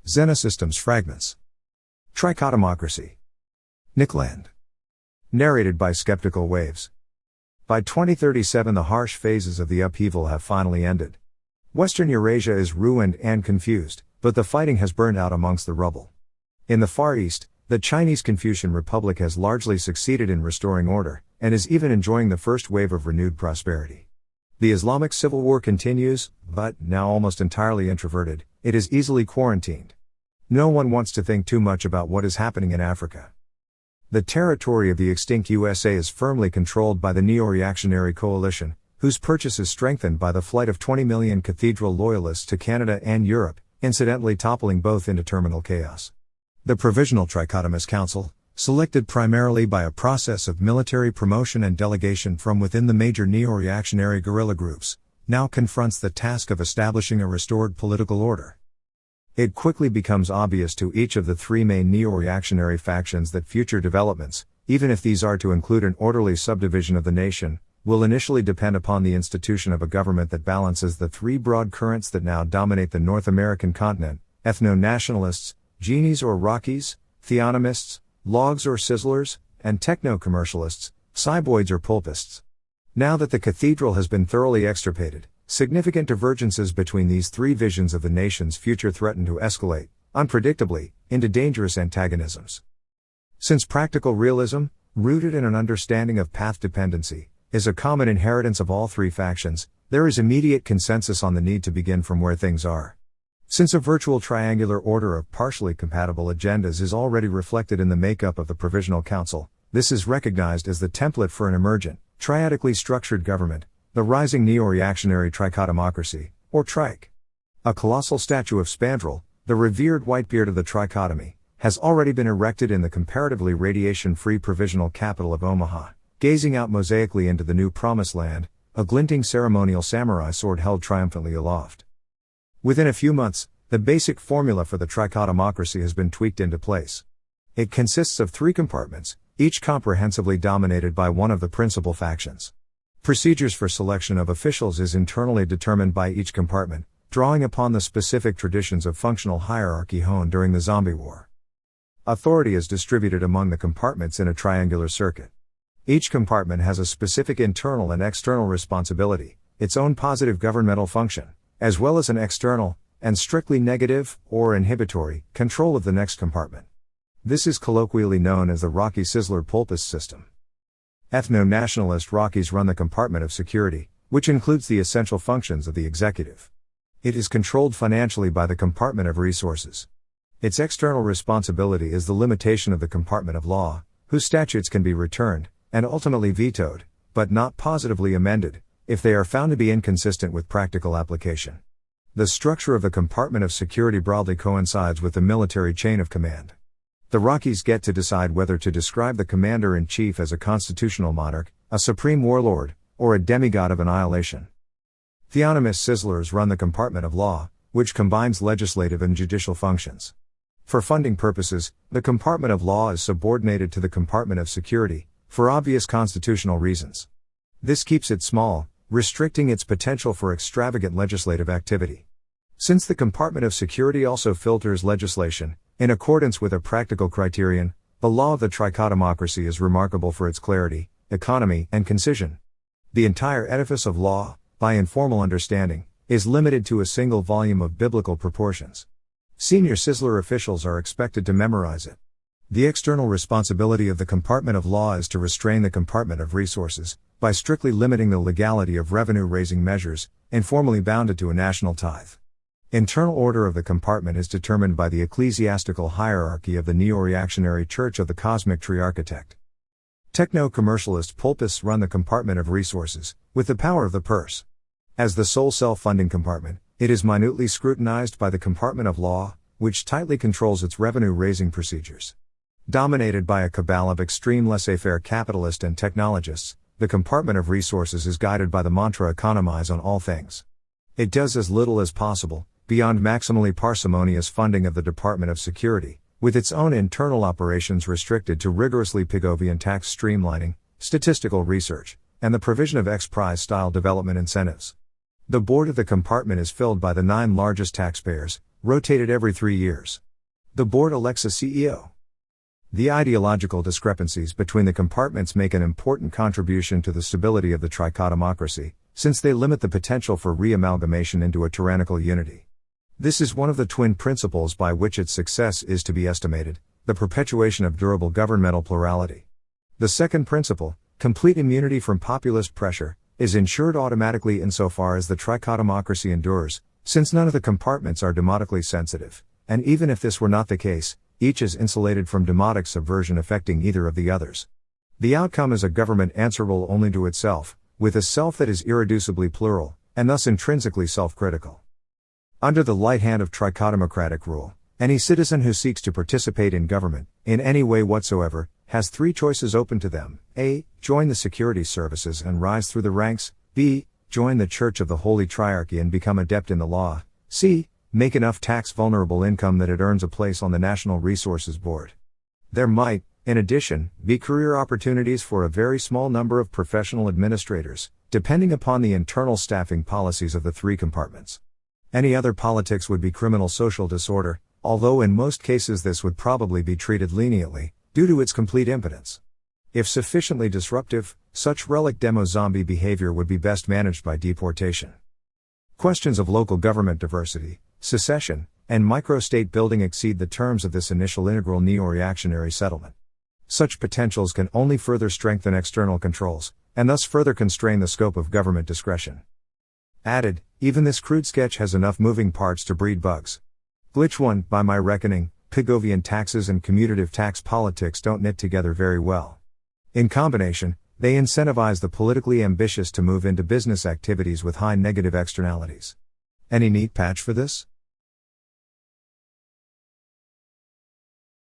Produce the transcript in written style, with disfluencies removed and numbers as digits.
Xenosystems Fragments. Trichotomocracy. Nickland. Narrated by Skeptical Waves. By 2037 the harsh phases of the upheaval have finally ended. Western Eurasia is ruined and confused, but the fighting has burned out amongst the rubble. In the Far East, the Chinese Confucian Republic has largely succeeded in restoring order, and is even enjoying the first wave of renewed prosperity. The Islamic Civil War continues, but, now almost entirely introverted, it is easily quarantined. No one wants to think too much about what is happening in Africa. The territory of the extinct USA is firmly controlled by the neo-reactionary coalition, whose purchase is strengthened by the flight of 20 million cathedral loyalists to Canada and Europe, incidentally toppling both into terminal chaos. The Provisional Trichotomous Council, selected primarily by a process of military promotion and delegation from within the major neo-reactionary guerrilla groups, now confronts the task of establishing a restored political order. It quickly becomes obvious to each of the three main neo-reactionary factions that future developments, even if these are to include an orderly subdivision of the nation, will initially depend upon the institution of a government that balances the three broad currents that now dominate the North American continent: ethno-nationalists, genies or Rockies, theonomists, logs or sizzlers, and techno-commercialists, cyboids or pulpists. Now that the cathedral has been thoroughly extirpated, significant divergences between these three visions of the nation's future threaten to escalate, unpredictably, into dangerous antagonisms. Since practical realism, rooted in an understanding of path dependency, is a common inheritance of all three factions, there is immediate consensus on the need to begin from where things are. Since a virtual triangular order of partially compatible agendas is already reflected in the makeup of the Provisional Council, this is recognized as the template for an emergent, triadically structured government, the rising neo-reactionary trichotomocracy, or trike. A colossal statue of Spandrel, the revered Whitebeard of the trichotomy, has already been erected in the comparatively radiation-free provisional capital of Omaha, gazing out mosaically into the new promised land, a glinting ceremonial samurai sword held triumphantly aloft. Within a few months, the basic formula for the trichotomocracy has been tweaked into place. It consists of three compartments, each comprehensively dominated by one of the principal factions. Procedures for selection of officials is internally determined by each compartment, drawing upon the specific traditions of functional hierarchy honed during the Zombie War. Authority is distributed among the compartments in a triangular circuit. Each compartment has a specific internal and external responsibility, its own positive governmental function, as well as an external, and strictly negative, or inhibitory, control of the next compartment. This is colloquially known as the Rocky Sizzler Pulpist system. Ethno-nationalist Rockies run the compartment of security, which includes the essential functions of the executive. It is controlled financially by the compartment of resources. Its external responsibility is the limitation of the compartment of law, whose statutes can be returned, and ultimately vetoed, but not positively amended, if they are found to be inconsistent with practical application. The structure of the compartment of security broadly coincides with the military chain of command. The Rockies get to decide whether to describe the commander-in-chief as a constitutional monarch, a supreme warlord, or a demigod of annihilation. Theonomist Sizzlers run the compartment of law, which combines legislative and judicial functions. For funding purposes, the compartment of law is subordinated to the compartment of security, for obvious constitutional reasons. This keeps it small, restricting its potential for extravagant legislative activity. Since the compartment of security also filters legislation, in accordance with a practical criterion, the law of the trichotomocracy is remarkable for its clarity, economy, and concision. The entire edifice of law, by informal understanding, is limited to a single volume of biblical proportions. Senior Sizzler officials are expected to memorize it. The external responsibility of the compartment of law is to restrain the compartment of resources, by strictly limiting the legality of revenue-raising measures, informally bounded to a national tithe. Internal order of the compartment is determined by the ecclesiastical hierarchy of the neo-reactionary Church of the Cosmic Tree Architect. Techno-commercialist pulpists run the compartment of resources, with the power of the purse. As the sole self-funding compartment, it is minutely scrutinized by the compartment of law, which tightly controls its revenue-raising procedures. Dominated by a cabal of extreme laissez-faire capitalists and technologists, the compartment of resources is guided by the mantra economize on all things. It does as little as possible, beyond maximally parsimonious funding of the Department of Security, with its own internal operations restricted to rigorously Pigovian tax streamlining, statistical research, and the provision of X-Prize-style development incentives. The board of the compartment is filled by the 9 largest taxpayers, rotated every 3 years. The board elects a CEO. The ideological discrepancies between the compartments make an important contribution to the stability of the trichotomocracy, since they limit the potential for re-amalgamation into a tyrannical unity. This is one of the twin principles by which its success is to be estimated, the perpetuation of durable governmental plurality. The second principle, complete immunity from populist pressure, is ensured automatically insofar as the trichotomocracy endures, since none of the compartments are demotically sensitive, and even if this were not the case, each is insulated from demotic subversion affecting either of the others. The outcome is a government answerable only to itself, with a self that is irreducibly plural, and thus intrinsically self-critical. Under the light hand of trichotomocratic rule, any citizen who seeks to participate in government, in any way whatsoever, has 3 choices open to them: A. Join the security services and rise through the ranks; B. Join the Church of the Holy Triarchy and become adept in the law; C. Make enough tax-vulnerable income that it earns a place on the National Resources Board. There might, in addition, be career opportunities for a very small number of professional administrators, depending upon the internal staffing policies of the 3 compartments. Any other politics would be criminal social disorder, although in most cases this would probably be treated leniently, due to its complete impotence. If sufficiently disruptive, such relic demo zombie behavior would be best managed by deportation. Questions of local government diversity, secession, and micro-state building exceed the terms of this initial integral neo-reactionary settlement. Such potentials can only further strengthen external controls, and thus further constrain the scope of government discretion. Added, even this crude sketch has enough moving parts to breed bugs. Glitch 1, by my reckoning, Pigovian taxes and commutative tax politics don't knit together very well. In combination, they incentivize the politically ambitious to move into business activities with high negative externalities. Any neat patch for this?